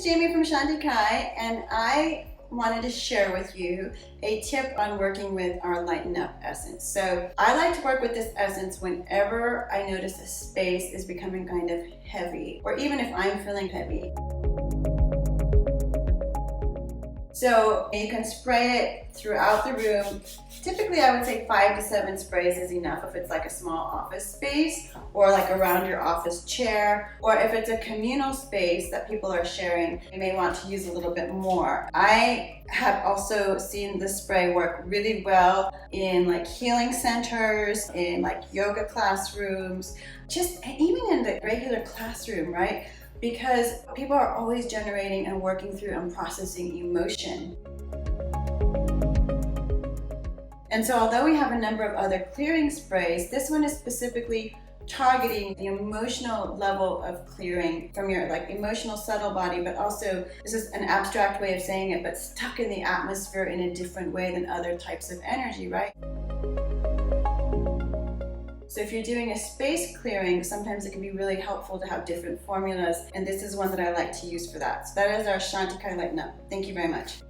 Jamie from Shanti and I wanted to share with you a tip on working with our Lighten Up essence. So I like to work with this essence whenever I notice a space is becoming kind of heavy, or even if I'm feeling heavy. So you can spray it throughout the room. Typically I would say 5 to 7 sprays is enough if it's like a small office space or like around your office chair, or if it's a communal space that people are sharing, you may want to use a little bit more. I have also seen this spray work really well in like healing centers, in like yoga classrooms, just even in the regular classroom, right? Because people are always generating and working through and processing emotion. And so although we have a number of other clearing sprays, this one is specifically targeting the emotional level of clearing from your like emotional subtle body, but also this is an abstract way of saying it, but stuck in the atmosphere in a different way than other types of energy, right? So if you're doing a space clearing, sometimes it can be really helpful to have different formulas, and this is one that I like to use for that. So that is our Shanti Lighten Up. Thank you very much.